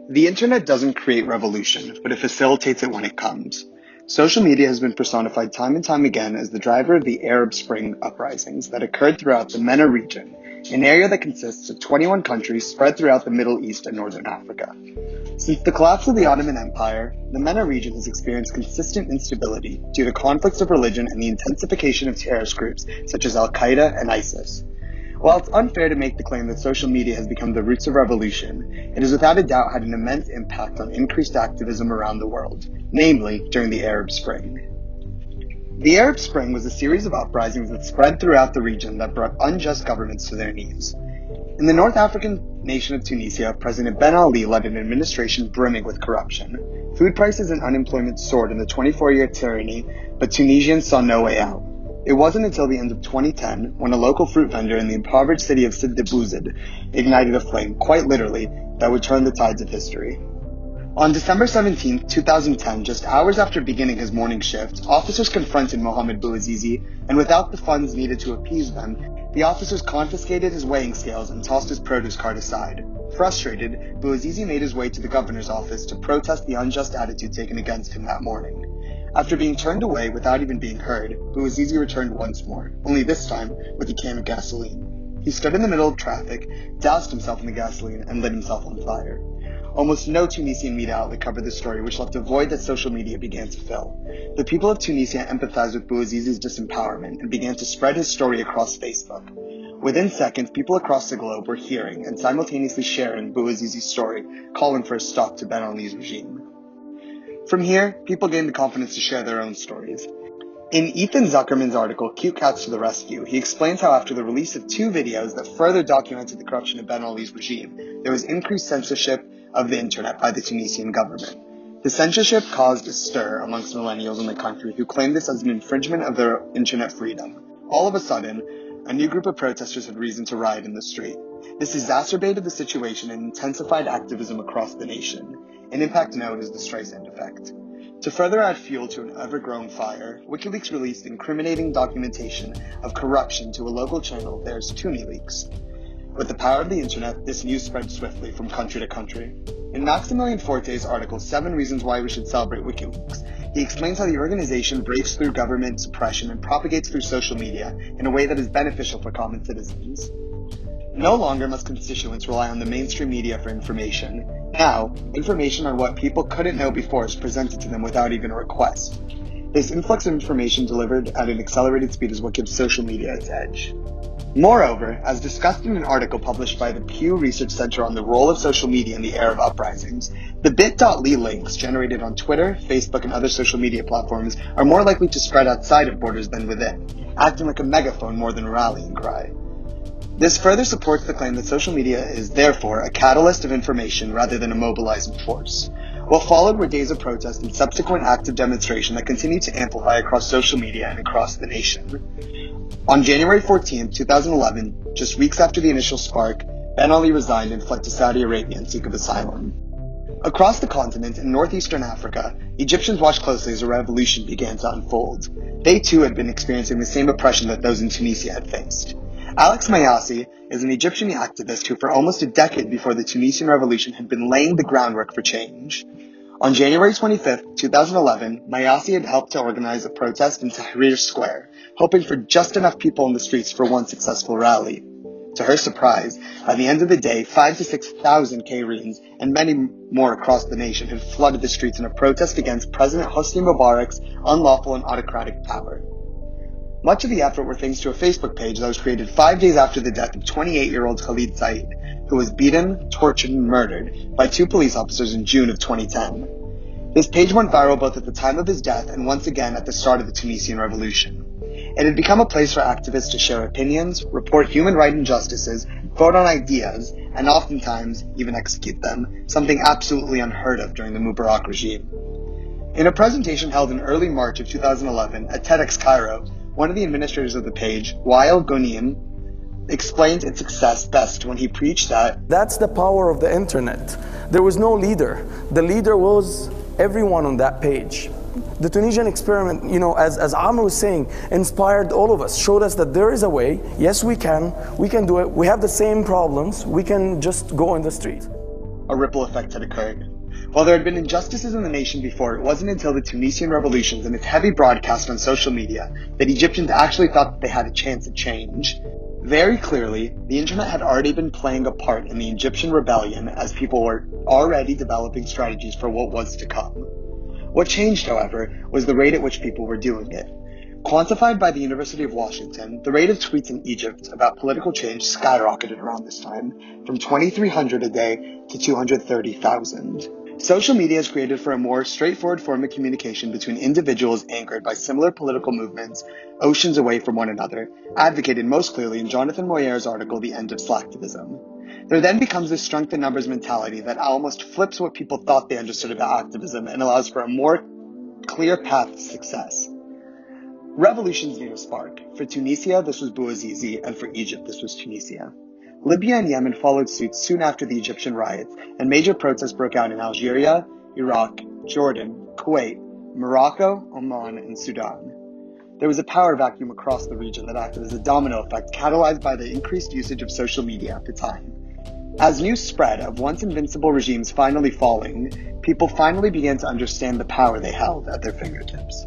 The internet doesn't create revolution, but it facilitates it when it comes. Social media has been personified time and time again as the driver of the Arab Spring uprisings that occurred throughout the MENA region, an area that consists of 21 countries spread throughout the Middle East and Northern Africa. Since the collapse of the Ottoman Empire, the MENA region has experienced consistent instability due to conflicts of religion and the intensification of terrorist groups such as Al-Qaeda and ISIS. While it's unfair to make the claim that social media has become the roots of revolution, it has without a doubt had an immense impact on increased activism around the world, namely during the Arab Spring. The Arab Spring was a series of uprisings that spread throughout the region that brought unjust governments to their knees. In the North African nation of Tunisia, President Ben Ali led an administration brimming with corruption. Food prices and unemployment soared in the 24-year tyranny, but Tunisians saw no way out. It wasn't until the end of 2010 when a local fruit vendor in the impoverished city of Sidi Bouzid ignited a flame, quite literally, that would turn the tides of history. On December 17, 2010, just hours after beginning his morning shift, officers confronted Mohamed Bouazizi, and without the funds needed to appease them, the officers confiscated his weighing scales and tossed his produce cart aside. Frustrated, Bouazizi made his way to the governor's office to protest the unjust attitude taken against him that morning. After being turned away without even being heard, Bouazizi returned once more, only this time with a can of gasoline. He stood in the middle of traffic, doused himself in the gasoline, and lit himself on fire. Almost no Tunisian media outlet covered the story, which left a void that social media began to fill. The people of Tunisia empathized with Bouazizi's disempowerment and began to spread his story across Facebook. Within seconds, people across the globe were hearing and simultaneously sharing Bouazizi's story, calling for a stop to Ben Ali's regime. From here, people gained the confidence to share their own stories. In Ethan Zuckerman's article, Cute Cats to the Rescue, he explains how after the release of two videos that further documented the corruption of Ben Ali's regime, there was increased censorship of the internet by the Tunisian government. The censorship caused a stir amongst millennials in the country who claimed this as an infringement of their internet freedom. All of a sudden, a new group of protesters had reason to riot in the street. This exacerbated the situation and intensified activism across the nation, an impact known as the Streisand effect. To further add fuel to an ever-growing fire, WikiLeaks released incriminating documentation of corruption to a local channel, theirs TuniLeaks. With the power of the internet, this news spread swiftly from country to country. In Maximilian Forte's article, 7 Reasons Why We Should Celebrate WikiLeaks, he explains how the organization breaks through government suppression and propagates through social media in a way that is beneficial for common citizens. No longer must constituents rely on the mainstream media for information. Now, information on what people couldn't know before is presented to them without even a request. This influx of information delivered at an accelerated speed is what gives social media its edge. Moreover, as discussed in an article published by the Pew Research Center on the role of social media in the Arab uprisings, the bit.ly links generated on Twitter, Facebook, and other social media platforms are more likely to spread outside of borders than within, acting like a megaphone more than a rallying cry. This further supports the claim that social media is, therefore, a catalyst of information rather than a mobilizing force. What followed were days of protest and subsequent active demonstration that continued to amplify across social media and across the nation. On January 14, 2011, just weeks after the initial spark, Ben Ali resigned and fled to Saudi Arabia in seek of asylum. Across the continent in northeastern Africa, Egyptians watched closely as a revolution began to unfold. They too had been experiencing the same oppression that those in Tunisia had faced. Alex Mayassi is an Egyptian activist who for almost a decade before the Tunisian revolution had been laying the groundwork for change. On January 25, 2011, Mayassi had helped to organize a protest in Tahrir Square, hoping for just enough people in the streets for one successful rally. To her surprise, by the end of the day, 5,000 to 6,000 Cairenes and many more across the nation had flooded the streets in a protest against President Hosni Mubarak's unlawful and autocratic power. Much of the effort were thanks to a Facebook page that was created 5 days after the death of 28-year-old Khalid Said, who was beaten, tortured, and murdered by 2 police officers in June of 2010. This page went viral both at the time of his death and once again at the start of the Tunisian revolution. It had become a place for activists to share opinions, report human rights injustices, vote on ideas, and oftentimes even execute them, something absolutely unheard of during the Mubarak regime. In a presentation held in early March of 2011 at TEDx Cairo, one of the administrators of the page, Wael Ghonim, explained its success best when he preached that that's the power of the internet. There was no leader. The leader was everyone on that page. The Tunisian experiment, as Amr was saying, inspired all of us, showed us that there is a way. Yes, we can do it. We have the same problems. We can just go in the street. a ripple effect had occurred. While there had been injustices in the nation before, it wasn't until the Tunisian revolutions and its heavy broadcast on social media that Egyptians actually thought that they had a chance at change. Very clearly, the internet had already been playing a part in the Egyptian rebellion as people were already developing strategies for what was to come. What changed, however, was the rate at which people were doing it. Quantified by the University of Washington, the rate of tweets in Egypt about political change skyrocketed around this time, from 2,300 a day to 230,000. Social media is created for a more straightforward form of communication between individuals anchored by similar political movements oceans away from one another, advocated most clearly in Jonathan Moyer's article, The End of Slacktivism. There then becomes this strength in numbers mentality that almost flips what people thought they understood about activism and allows for a more clear path to success. Revolutions need a spark. For Tunisia, this was Bouazizi, and for Egypt, this was Tunisia. Libya and Yemen followed suit soon after the Egyptian riots, and major protests broke out in Algeria, Iraq, Jordan, Kuwait, Morocco, Oman, and Sudan. There was a power vacuum across the region that acted as a domino effect catalyzed by the increased usage of social media at the time. As news spread of once invincible regimes finally falling, people finally began to understand the power they held at their fingertips.